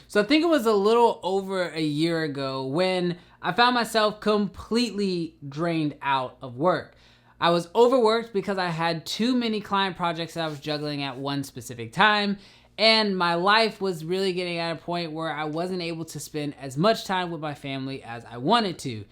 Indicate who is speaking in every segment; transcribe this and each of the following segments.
Speaker 1: So I think it was a little over a year ago when I found myself completely drained out of work. I was overworked because I had too many client projects that I was juggling at one specific time, and my life was really getting at a point where I wasn't able to spend as much time with my family as I wanted to.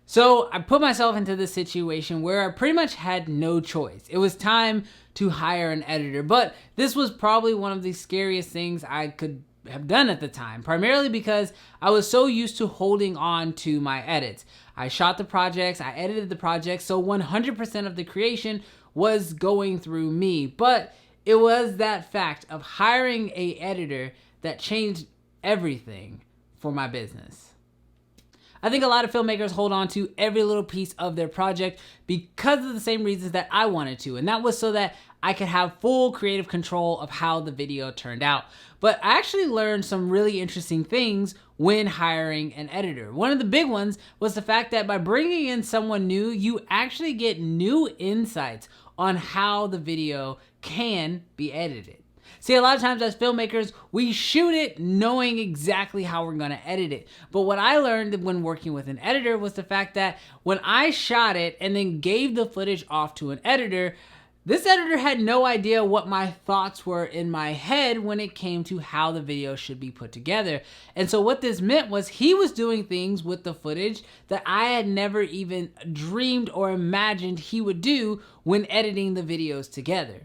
Speaker 1: So I put myself into this situation where I pretty much had no choice. It was time to hire an editor, but this was probably one of the scariest things I could have done at the time, primarily because I was so used to holding on to my edits. I shot the projects, I edited the projects, so 100% of the creation was going through me. But it was that fact of hiring an editor that changed everything for my business. I think a lot of filmmakers hold on to every little piece of their project because of the same reasons that I wanted to, and that was so that I could have full creative control of how the video turned out. But I actually learned some really interesting things when hiring an editor. One of the big ones was the fact that by bringing in someone new, you actually get new insights on how the video can be edited. See, a lot of times as filmmakers, we shoot it knowing exactly how we're going to edit it. But what I learned when working with an editor was the fact that when I shot it and then gave the footage off to an editor, this editor had no idea what my thoughts were in my head when it came to how the video should be put together. And so what this meant was he was doing things with the footage that I had never even dreamed or imagined he would do when editing the videos together.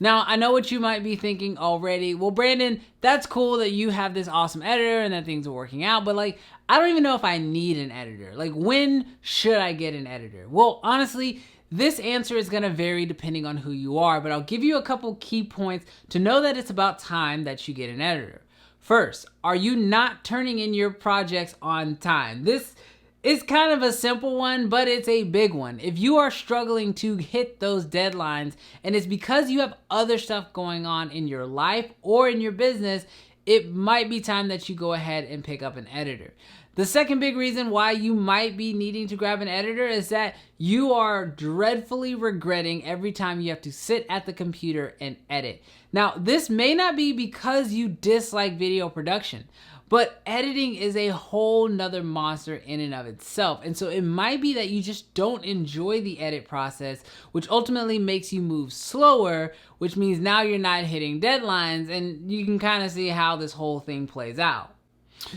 Speaker 1: Now, I know what you might be thinking already. Well, Brandon, that's cool that you have this awesome editor and that things are working out, but I don't even know if I need an editor. When should I get an editor? Well, honestly, this answer is gonna vary depending on who you are, but I'll give you a couple key points to know that it's about time that you get an editor. First, are you not turning in your projects on time? This is kind of a simple one, but it's a big one. If you are struggling to hit those deadlines and it's because you have other stuff going on in your life or in your business, it might be time that you go ahead and pick up an editor. The second big reason why you might be needing to grab an editor is that you are dreadfully regretting every time you have to sit at the computer and edit. Now, this may not be because you dislike video production, but editing is a whole nother monster in and of itself. And so it might be that you just don't enjoy the edit process, which ultimately makes you move slower, which means now you're not hitting deadlines, and you can kind of see how this whole thing plays out.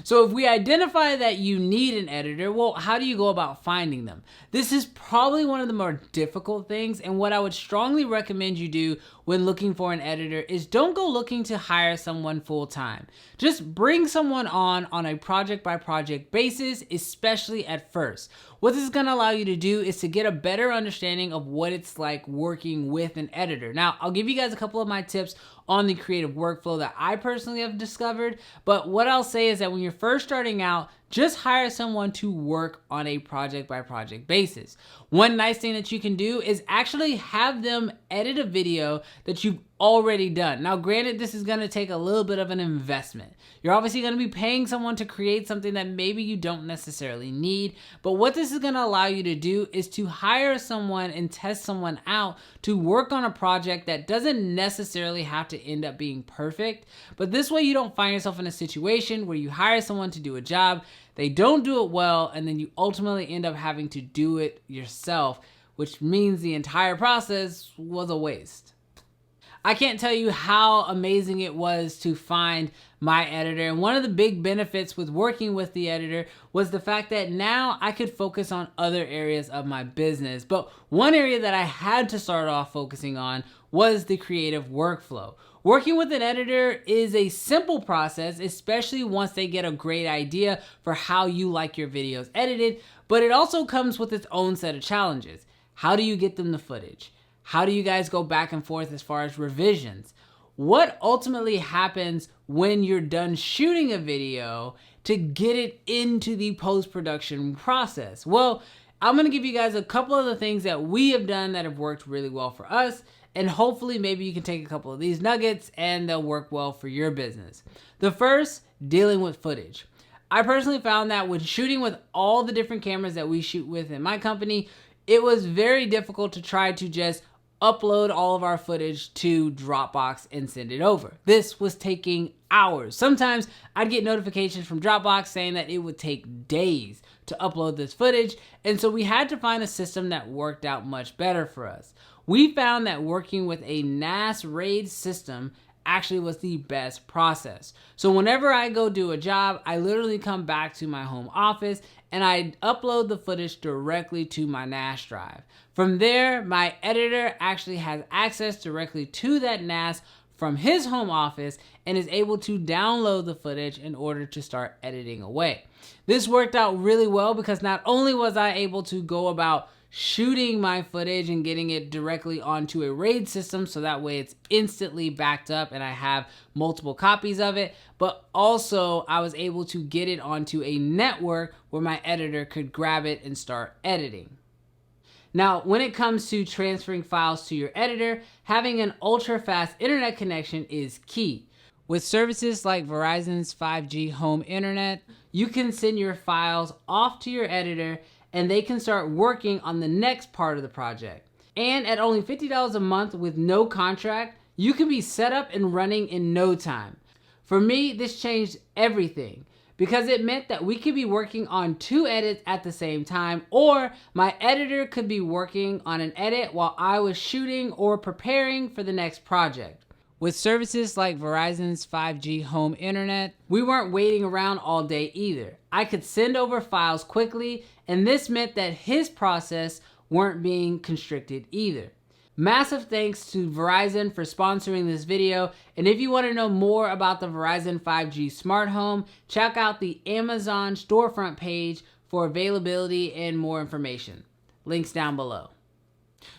Speaker 1: So if we identify that you need an editor, well, how do you go about finding them? This is probably one of the more difficult things, and what I would strongly recommend you do when looking for an editor is don't go looking to hire someone full-time. Just bring someone on a project-by-project basis, especially at first. What this is going to allow you to do is to get a better understanding of what it's like working with an editor. Now, I'll give you guys a couple of my tips on the creative workflow that I personally have discovered, but what I'll say is that when you're first starting out, just hire someone to work on a project-by-project basis. One nice thing that you can do is actually have them edit a video that you've already done. Now, granted, this is going to take a little bit of an investment. You're obviously going to be paying someone to create something that maybe you don't necessarily need, but what this is going to allow you to do is to hire someone and test someone out to work on a project that doesn't necessarily have to end up being perfect, but this way you don't find yourself in a situation where you hire someone to do a job, they don't do it well, and then you ultimately end up having to do it yourself, which means the entire process was a waste. I can't tell you how amazing it was to find my editor, and one of the big benefits with working with the editor was the fact that now I could focus on other areas of my business. But one area that I had to start off focusing on was the creative workflow. Working with an editor is a simple process, especially once they get a great idea for how you like your videos edited, but it also comes with its own set of challenges. How do you get them the footage? How do you guys go back and forth as far as revisions? What ultimately happens when you're done shooting a video to get it into the post-production process? Well, I'm going to give you guys a couple of the things that we have done that have worked really well for us, and hopefully maybe you can take a couple of these nuggets and they'll work well for your business. The first, dealing with footage. I personally found that when shooting with all the different cameras that we shoot with in my company, it was very difficult to try to just upload all of our footage to Dropbox and send it over. This was taking hours. Sometimes I'd get notifications from Dropbox saying that it would take days to upload this footage, and so we had to find a system that worked out much better for us. We found that working with a NAS RAID system actually was the best process. So whenever I go do a job, I literally come back to my home office and I upload the footage directly to my NAS drive. From there, my editor actually has access directly to that NAS from his home office and is able to download the footage in order to start editing away. This worked out really well because not only was I able to go about shooting my footage and getting it directly onto a RAID system so that way it's instantly backed up and I have multiple copies of it, but also I was able to get it onto a network where my editor could grab it and start editing. Now, when it comes to transferring files to your editor, having an ultra-fast internet connection is key. With services like Verizon's 5G home internet, you can send your files off to your editor and they can start working on the next part of the project. And at only $50 a month with no contract, you can be set up and running in no time. For me, this changed everything because it meant that we could be working on 2 edits at the same time, or my editor could be working on an edit while I was shooting or preparing for the next project. With services like Verizon's 5G home internet, we weren't waiting around all day either. I could send over files quickly, and this meant that his process weren't being constricted either. Massive thanks to Verizon for sponsoring this video, and if you want to know more about the Verizon 5G smart home, check out the Amazon storefront page for availability and more information. Links down below.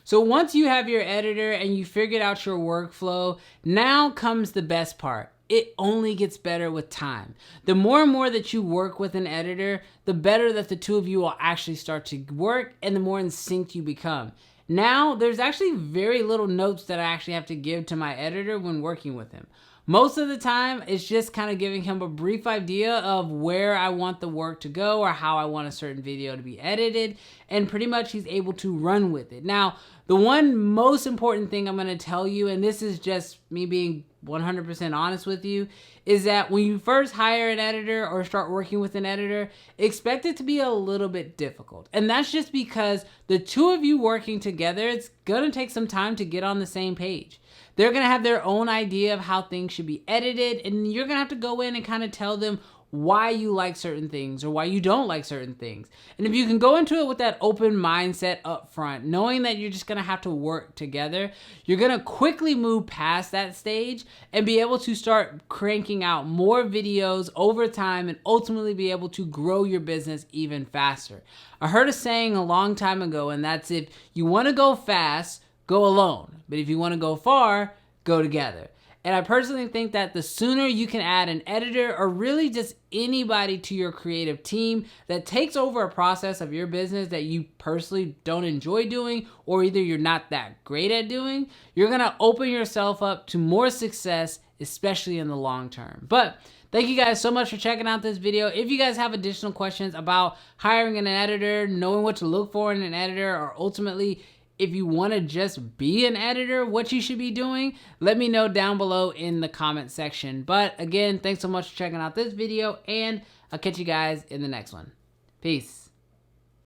Speaker 1: So once you have your editor and you figured out your workflow, now comes the best part. It only gets better with time. The more and more that you work with an editor, the better that the two of you will actually start to work and the more in sync you become. Now, there's actually very little notes that I actually have to give to my editor when working with him. Most of the time, it's just kind of giving him a brief idea of where I want the work to go or how I want a certain video to be edited, and pretty much he's able to run with it. Now, the one most important thing I'm going to tell you, and this is just me being 100% honest with you, is that when you first hire an editor or start working with an editor, expect it to be a little bit difficult. And that's just because the two of you working together, it's going to take some time to get on the same page. They're going to have their own idea of how things should be edited, and you're going to have to go in and kind of tell them why you like certain things or why you don't like certain things. And if you can go into it with that open mindset up front, knowing that you're just going to have to work together, you're going to quickly move past that stage and be able to start cranking out more videos over time and ultimately be able to grow your business even faster. I heard a saying a long time ago, and that's if you want to go fast, go alone. But if you want to go far, go together. And I personally think that the sooner you can add an editor or really just anybody to your creative team that takes over a process of your business that you personally don't enjoy doing, or either you're not that great at doing, you're going to open yourself up to more success, especially in the long term. But thank you guys so much for checking out this video. If you guys have additional questions about hiring an editor, knowing what to look for in an editor, or ultimately if you want to just be an editor, what you should be doing, let me know down below in the comment section. But again, thanks so much for checking out this video, and I'll catch you guys in the next one. Peace.